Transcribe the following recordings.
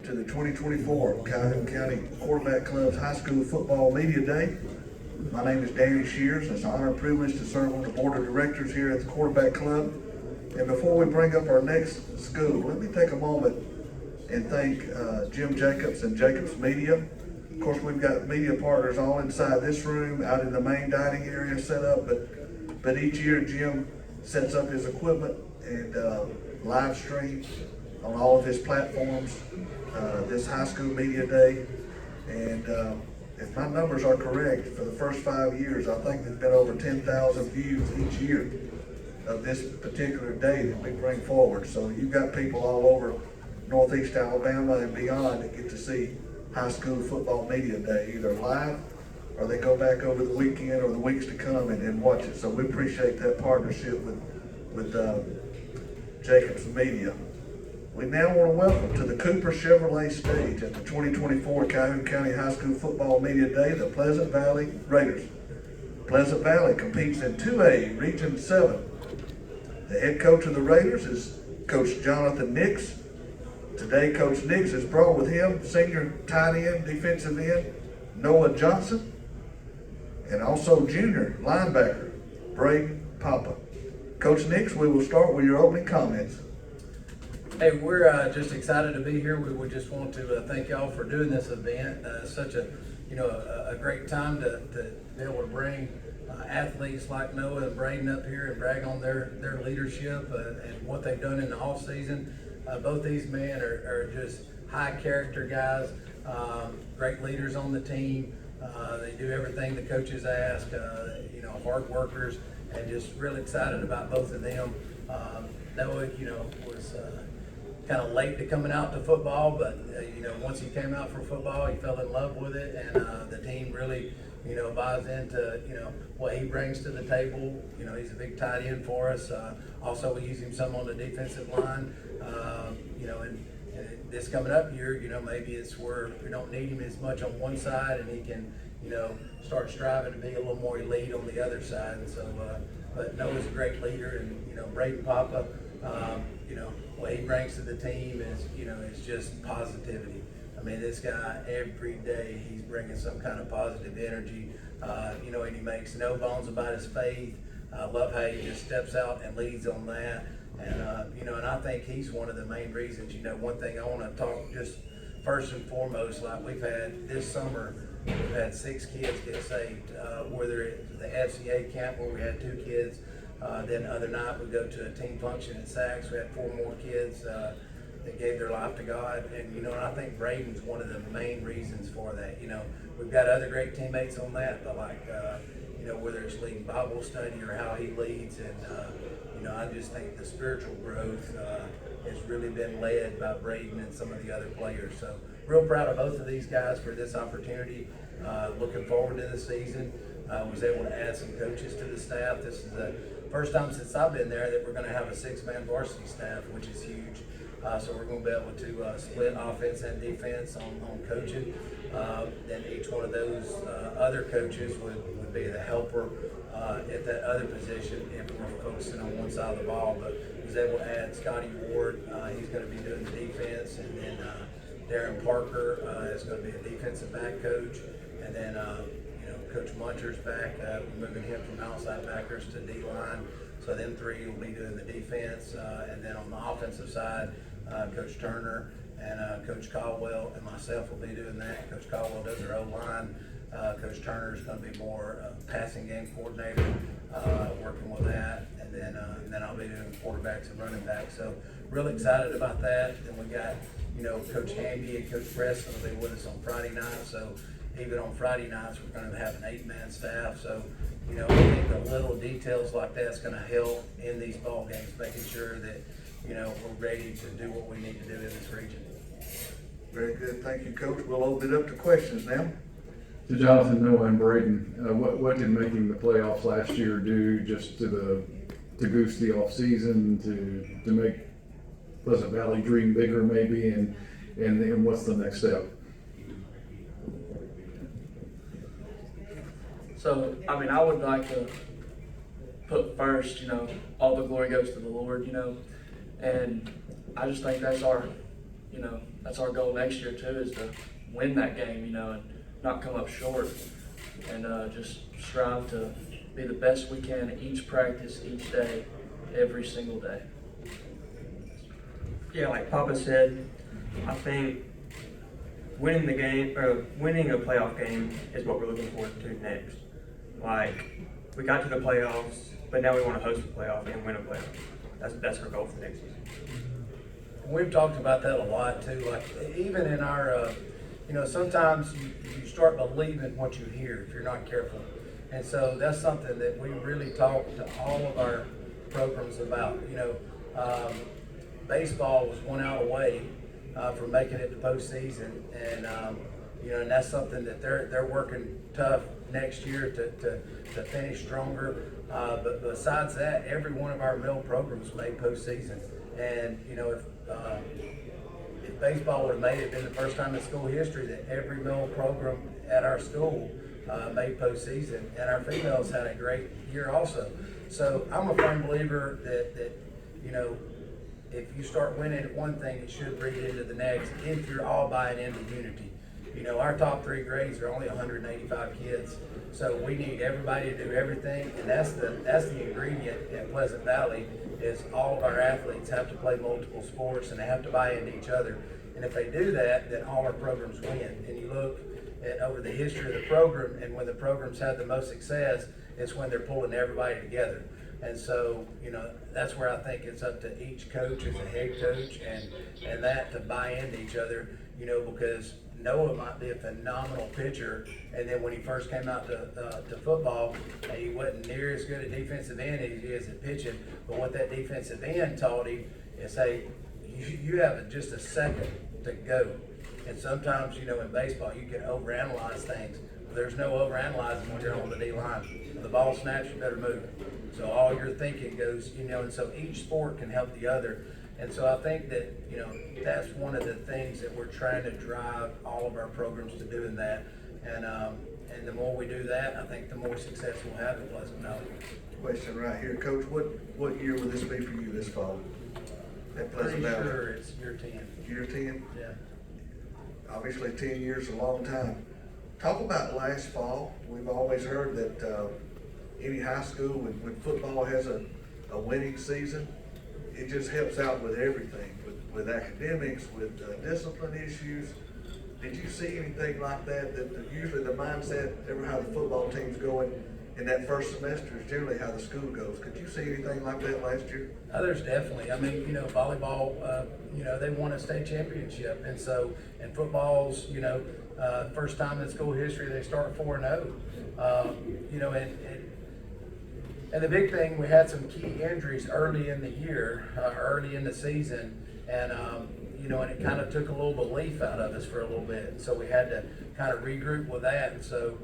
To the 2024 Calhoun County Quarterback Club's High School Football Media Day. My name is Danny Shears. It's an honor and privilege to serve on the board of directors here at the Quarterback Club. And before we bring up our next school, let me take a moment and thank Jim Jacobs and Jacobs Media. Of course, we've got media partners all inside this room, out in the main dining area set up, but each year Jim sets up his equipment and live stream on all of his platforms this high school media day. And if my numbers are correct, for the first 5 years, I think there's been over 10,000 views each year of this particular day that we bring forward. So you've got people all over Northeast Alabama and beyond that get to see high school football media day, either live or they go back over the weekend or the weeks to come and watch it. So we appreciate that partnership with Jacobs Media. We now want to welcome to the Cooper Chevrolet stage at the 2024 Calhoun County High School Football Media Day, the Pleasant Valley Raiders. Pleasant Valley competes in 2A Region 7. The head coach of the Raiders is Coach Jonathan Nix. Today, Coach Nix has brought with him senior tight end, defensive end, Noah Johnson, and also junior linebacker, Braden Papa. Coach Nix, we will start with your opening comments. Hey, we're just excited to be here. We just want to thank y'all for doing this event. Such a great time to be able to bring athletes like Noah and Braden up here and brag on their leadership and what they've done in the off season. Both these men are just high character guys, great leaders on the team. They do everything the coaches ask, hard workers, and just really excited about both of them. Noah, was kind of late to coming out to football, but once he came out for football, he fell in love with it, and the team really buys into what he brings to the table. He's a big tight end for us. Also, we use him some on the defensive line. And this coming up year, maybe it's where we don't need him as much on one side, and he can start striving to be a little more elite on the other side. And so, but Noah's a great leader, and Braden Papa, what he brings to the team is just positivity. I mean, this guy, every day, he's bringing some kind of positive energy, and he makes no bones about his faith. I love how he just steps out and leads on that. And I think he's one of the main reasons. One thing I want to talk just first and foremost, like we've had this summer, we've had 6 kids get saved, whether it's the FCA camp where we had 2 kids. Then the other night we go to a team function at Saks. We had 4 more kids that gave their life to God. And I think Braden's one of the main reasons for that. We've got other great teammates on that, but whether it's leading Bible study or how he leads, and I just think the spiritual growth has really been led by Braden and some of the other players. So real proud of both of these guys for this opportunity. Looking forward to the season. Was able to add some coaches to the staff. This is the first time since I've been there that we're going to have a 6-man varsity staff, which is huge. So we're going to be able to split offense and defense on coaching. Then each one of those other coaches would be the helper at that other position if we're focusing on one side of the ball. But was able to add Scotty Ward. He's going to be doing the defense, and then Darren Parker is going to be a defensive back coach, and then Coach Muncher's back. We're moving him from outside backers to D-line. So them 3 will be doing the defense. And then on the offensive side, Coach Turner and Coach Caldwell and myself will be doing that. Coach Caldwell does our O-line. Coach Turner is going to be more passing game coordinator, working with that. And then I'll be doing quarterbacks and running backs. So really excited about that. Then we got, Coach Hamby and Coach Preston will be with us on Friday night. So even on Friday nights, we're going to have an 8-man staff. So, I think the little details like that's going to help in these ball games, making sure that, we're ready to do what we need to do in this region. Very good. Thank you, Coach. We'll open it up to questions now. To Jonathan, Noah, and Braden, what did making the playoffs last year do just to goose the off season, to make Pleasant Valley dream bigger maybe, and what's the next step? So, I would like to put first, all the glory goes to the Lord, and I just think that's our that's our goal next year too, is to win that game, and not come up short, and just strive to be the best we can at each practice, each day, every single day. Yeah, like Papa said, I think winning the game or winning a playoff game is what we're looking forward to next. Like, we got to the playoffs, but now we want to host the playoff and win a playoff. That's our goal for next season. We've talked about that a lot too, like even in our, sometimes you start believing what you hear if you're not careful. And so that's something that we really talk to all of our programs about. Baseball was 1 out away from making it to postseason, and and that's something that they're working tough next year to finish stronger. But besides that, every one of our middle programs made postseason, and if baseball would have made it, been the first time in school history that every middle program at our school made postseason, and our females had a great year also. So I'm a firm believer that if you start winning at one thing, it should breed into the next if you're all buying into unity. Our top 3 grades are only 185 kids, so we need everybody to do everything, and that's the ingredient in Pleasant Valley is all of our athletes have to play multiple sports and they have to buy into each other. And if they do that, then all our programs win. And you look at over the history of the program, and when the programs have the most success, it's when they're pulling everybody together. And so, that's where I think it's up to each coach as a head coach and that to buy into each other, because Noah might be a phenomenal pitcher, and then when he first came out to football, he wasn't near as good at defensive end as he is at pitching. But what that defensive end taught him is, hey, you have just a second to go. And sometimes, in baseball, you can overanalyze things. There's no overanalyzing when you're on the D line. When the ball snaps, you better move. So all your thinking goes, and so each sport can help the other. And so I think that, that's one of the things that we're trying to drive all of our programs to doing that. And the more we do that, I think the more success we'll have in Pleasant Valley. Question right here, Coach, what year will this be for you this fall? At Pleasant Pretty Valley? sure it's year 10. Year 10? Yeah. Obviously 10 years is a long time. Talk about last fall. We've always heard that any high school when football has a winning season, it just helps out with everything, with academics, with discipline issues. Did you see anything like that? That usually the mindset, ever how the football team's going in that first semester is generally how the school goes. Could you see anything like that last year? There's definitely. I mean, volleyball, they won a state championship. And so, in football's, first time in school history, they start 4-0. And the big thing, we had some key injuries early in the year, early in the season. And, and it kind of took a little belief out of us for a little bit. And so we had to kind of regroup with that. And so,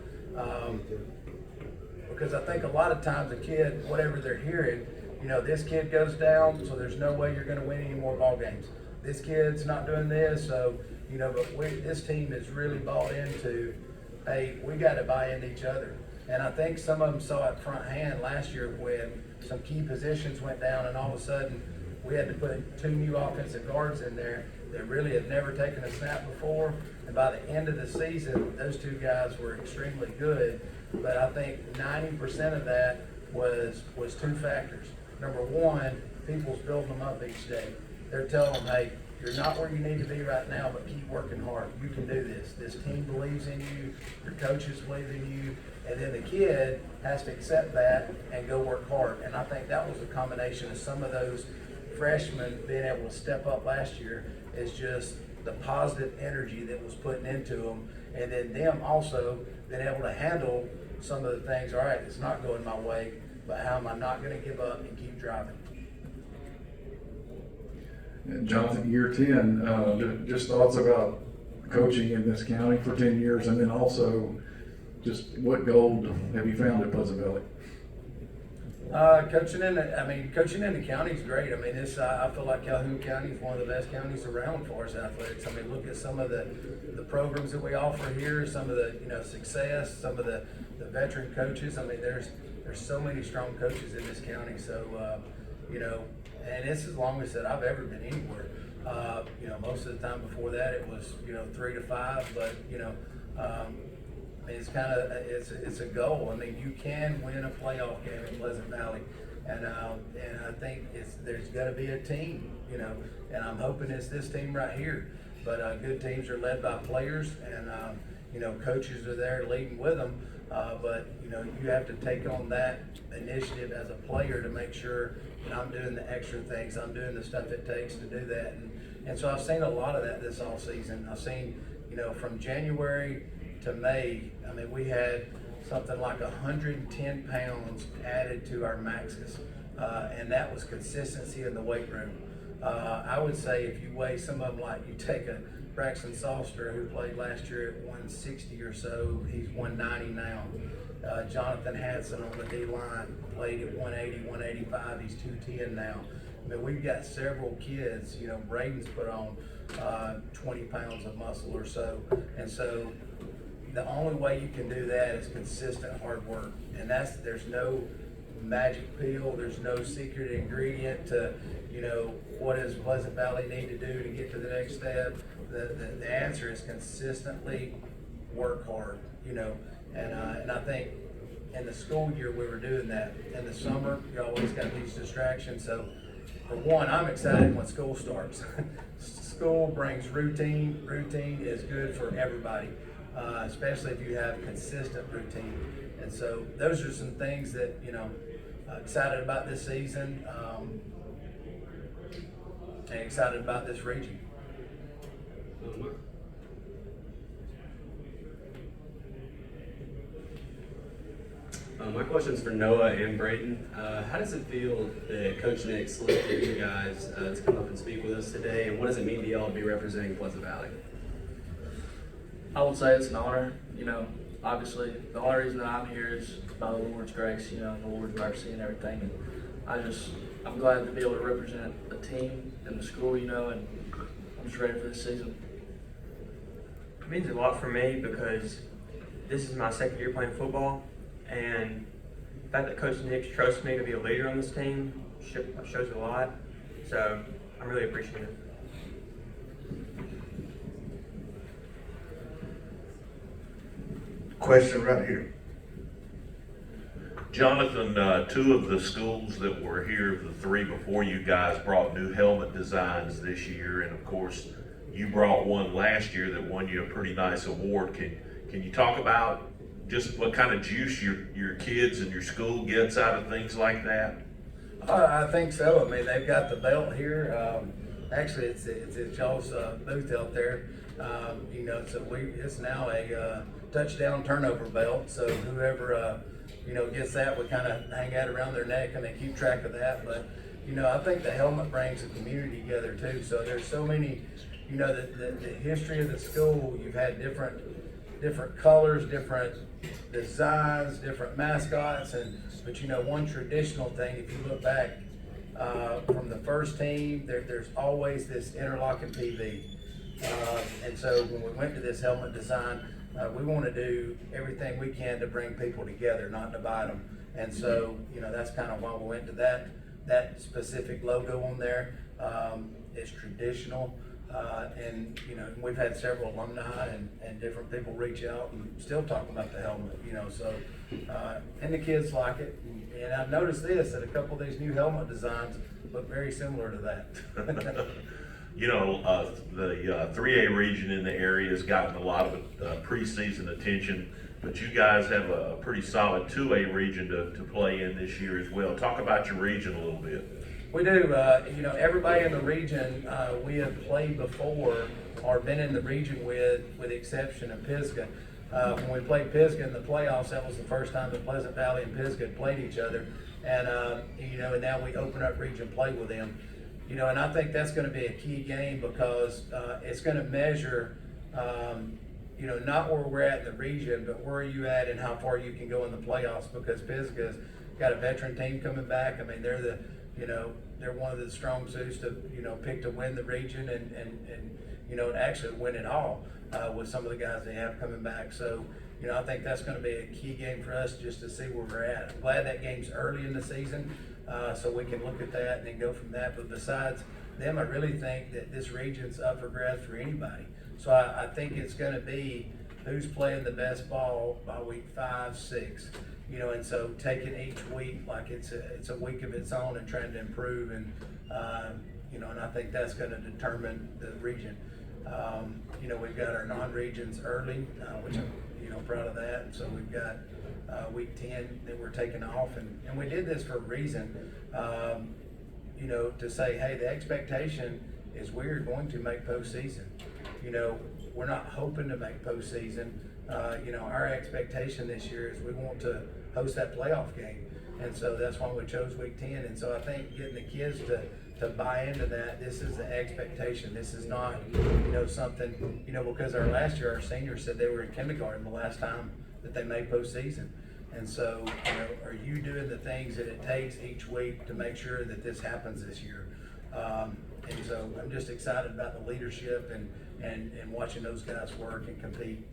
because I think a lot of times a kid, whatever they're hearing, this kid goes down, so there's no way you're going to win any more ball games. This kid's not doing this, so, but this team is really bought into, hey, we got to buy into each other. And I think some of them saw it front hand last year when some key positions went down, and all of a sudden we had to put 2 new offensive guards in there that really had never taken a snap before. And by the end of the season, those 2 guys were extremely good. But I think 90% of that was 2 factors. Number one, people's building them up each day. They're telling them, hey, you're not where you need to be right now, but keep working hard. You can do this. This team believes in you. Your coaches believe in you. And then the kid has to accept that and go work hard. And I think that was a combination of some of those freshmen being able to step up last year is just the positive energy that was put into them. And then them also being able to handle some of the things, all right, it's not going my way, but how am I not going to give up and keep driving? And Jonathan, year 10, just thoughts about coaching in this county for 10 years, and then also just what gold have you found at Pleasant Valley? Coaching in the county is great. I mean, I feel like Calhoun County is one of the best counties around for us athletics. I mean, look at some of the programs that we offer here, some of the success, some of the veteran coaches. I mean, there's so many strong coaches in this county. So and it's the longest that I've ever been anywhere. Most of the time before that, it was, 3 to 5, but, it's it's a goal. I mean, you can win a playoff game in Pleasant Valley. And I think there's got to be a team, and I'm hoping it's this team right here. But good teams are led by players, and coaches are there leading with them. But you have to take on that initiative as a player to make sure that I'm doing the extra things, I'm doing the stuff it takes to do that. And so I've seen a lot of that this off season. I've seen, from January to May, I mean, we had something like 110 pounds added to our maxes, and that was consistency in the weight room. I would say if you weigh some of them, like you take a Braxton Salster who played last year at 160 or so, he's 190 now. Jonathan Hanson on the D line played at 180, 185, he's 210 now. I mean, we've got several kids, Braden's put on 20 pounds of muscle or so, and so the only way you can do that is consistent hard work, and there's no magic pill, there's no secret ingredient to, what does Pleasant Valley need to do to get to the next step? The answer is consistently work hard, and I think in the school year we were doing that. In the summer, you always got these distractions. So for one, I'm excited when school starts. School brings routine. Routine is good for everybody, especially if you have consistent routine. And so those are some things that, excited about this season, and excited about this region. My question's for Noah and Braden. How does it feel that Coach Nick selected you guys to come up and speak with us today, and what does it mean to y'all to be representing Pleasant Valley? I would say it's an honor. Obviously, the only reason that I'm here is by the Lord's grace, the Lord's mercy and everything. And I'm glad to be able to represent the team and the school, and I'm just ready for this season. It means a lot for me because this is my second year playing football, and the fact that Coach Nick trusts me to be a leader on this team shows a lot. So I'm really appreciative. Question right here. Jonathan, two of the schools that were here, the three before you guys, brought new helmet designs this year, and of course, you brought one last year that won you a pretty nice award. Can you talk about just what kind of juice your kids and your school gets out of things like that? I think so. I mean, they've got the belt here. Actually, it's at y'all's booth out there. It's now a touchdown turnover belt. So whoever gets that, we kind of hang that around their neck and they keep track of that. But I think the helmet brings the community together too. So there's so many. The history of the school. You've had different colors, different designs, different mascots, but one traditional thing, if you look back from the first team, there's always this interlocking TV. And so when we went to this helmet design, we want to do everything we can to bring people together, not divide them. And so, that's kind of why we went to that specific logo on there. It's traditional. And we've had several alumni and different people reach out and still talk about the helmet, and the kids like it. And I've noticed that a couple of these new helmet designs look very similar to that. The 3A region in the area has gotten a lot of preseason attention, but you guys have a pretty solid 2A region to play in this year as well. Talk about your region a little bit. We do. Everybody in the region we have played before or been in the region with the exception of Pisgah. When we played Pisgah in the playoffs, that was the first time that Pleasant Valley and Pisgah had played each other. And, and now we open up region play with them. And I think that's going to be a key game because it's going to measure, not where we're at in the region, but where are you at and how far you can go in the playoffs, because Pisgah's got a veteran team coming back. I mean, they're one of the strong suits to, pick to win the region and actually win it all with some of the guys they have coming back. So, I think that's going to be a key game for us just to see where we're at. I'm glad that game's early in the season so we can look at that and then go from that. But besides them, I really think that this region's up for grabs for anybody. So I think it's gonna be who's playing the best ball by week 5, 6. And so taking each week like it's a week of its own and trying to improve, and and I think that's going to determine the region. We've got our non-regions early, which I'm proud of that. And so we've got week 10 that we're taking off, and we did this for a reason. To say, hey, the expectation is we're going to make postseason. We're not hoping to make postseason. Our expectation this year is we want to host that playoff game. And so that's why we chose week 10. And so I think getting the kids to buy into that, this is the expectation. This is not, something, because last year our seniors said they were in kindergarten the last time that they made postseason. And so, are you doing the things that it takes each week to make sure that this happens this year? And so I'm just excited about the leadership and watching those guys work and compete.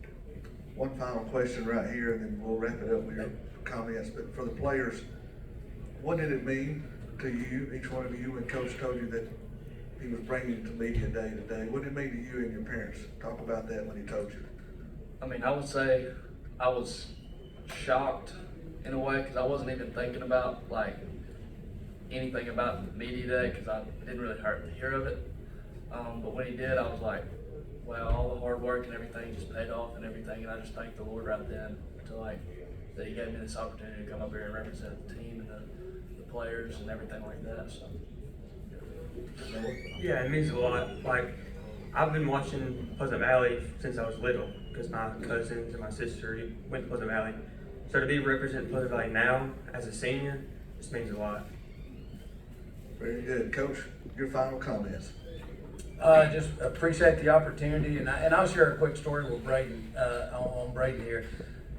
One final question right here, and then we'll wrap it up with your comments. But for the players, what did it mean to you, each one of you, when Coach told you that he was bringing to media day to day? What did it mean to you and your parents? Talk about that when he told you. I mean, I would say I was shocked in a way because I wasn't even thinking about anything about media day because I didn't really hear of it. But when he did, I was like, wow, all the hard work and everything just paid off and everything. And I just thanked the Lord right then that he gave me this opportunity to come up here and represent the team and the players and everything like that. So. Yeah, it means a lot. I've been watching Pleasant Valley since I was little because my cousins and my sister went to Pleasant Valley. So to be representing Pleasant Valley now as a senior just means a lot. Very good. Coach, your final comments. Just appreciate the opportunity, and I'll share a quick story with Braden, on Braden here.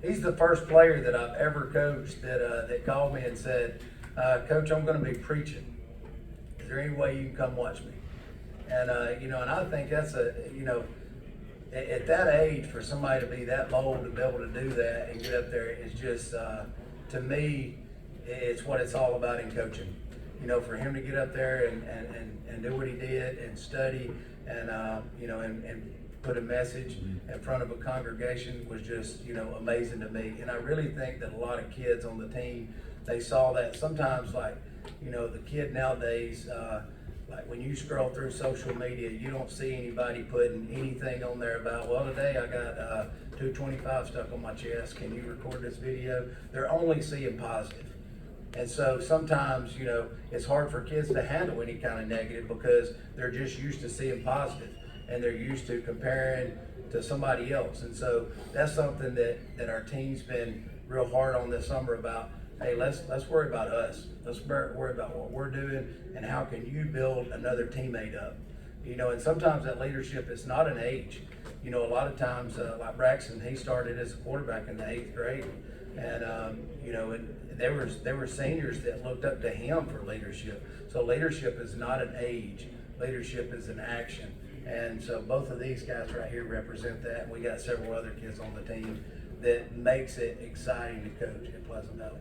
He's the first player that I've ever coached that called me and said, Coach, I'm going to be preaching. Is there any way you can come watch me? And, and I think that's at that age, for somebody to be that bold to be able to do that and get up there is just, to me, it's what it's all about in coaching. For him to get up there and do what he did and study and put a message in front of a congregation was just, amazing to me. And I really think that a lot of kids on the team, they saw that. Sometimes the kid nowadays, when you scroll through social media, you don't see anybody putting anything on there about, well, today I got 225 stuck on my chest. Can you record this video? They're only seeing positive. And so sometimes, it's hard for kids to handle any kind of negative because they're just used to seeing positive and they're used to comparing to somebody else. And so that's something that our team's been real hard on this summer about, hey, let's worry about us. Let's worry about what we're doing and how can you build another teammate up. And sometimes that leadership is not an age. A lot of times, like Braxton, he started as a quarterback in the 8th grade. And, and there were seniors that looked up to him for leadership. So leadership is not an age. Leadership is an action. And so both of these guys right here represent that. And we got several other kids on the team that makes it exciting to coach at Pleasant Valley.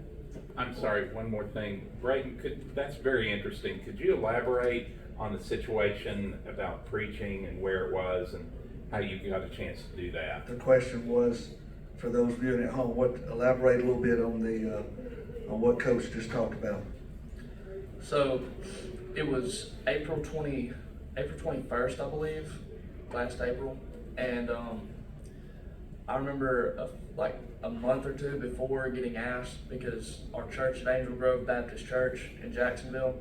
I'm sorry, one more thing. Braden, that's very interesting. Could you elaborate on the situation about preaching and where it was and how you got a chance to do that? The question was, for those viewing at home, elaborate a little bit on on what Coach just talked about. So it was April 21st, I believe, last April, and I remember a month or two before getting asked because our church at Angel Grove Baptist Church in Jacksonville,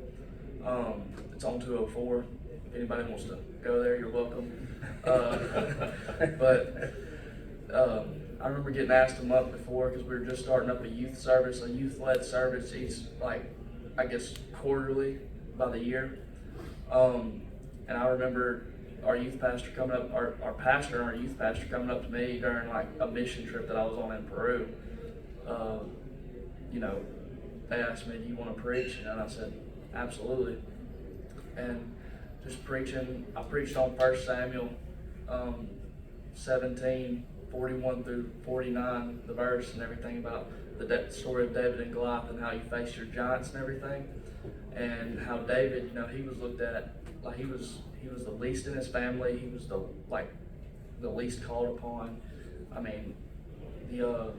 it's on 204. If anybody wants to go there, you're welcome. But I remember getting asked a month before because we were just starting up a youth-led service each, I guess, quarterly by the year. And I remember our youth pastor coming up, our pastor and our youth pastor coming up to me during a mission trip that I was on in Peru. They asked me, do you want to preach? And I said, absolutely. And just preaching, I preached on 1 Samuel 17, 41 through 49, the verse and everything about the story of David and Goliath and how you face your giants and everything. And how David, he was looked at like he was the least in his family. He was the least called upon. I mean, the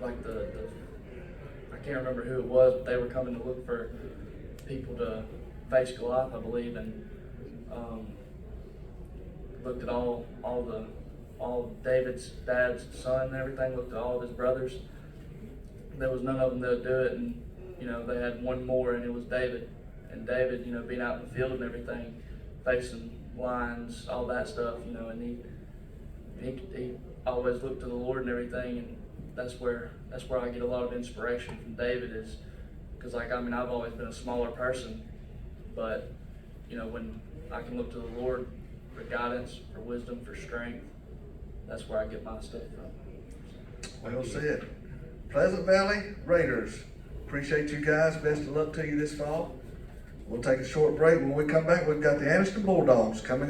I can't remember who it was, but they were coming to look for people to face Goliath, I believe, and looked at all David's dad's son and everything. Looked at all of his brothers. There was none of them that would do it, and they had one more, and it was David. And David, being out in the field and everything, facing lions, all that stuff, and he always looked to the Lord and everything, and that's where I get a lot of inspiration from David, is because I've always been a smaller person, but when I can look to the Lord for guidance, for wisdom, for strength, that's where I get my stuff from. Well said. Pleasant Valley Raiders, appreciate you guys. Best of luck to you this fall. We'll take a short break. When we come back, we've got the Anniston Bulldogs coming up.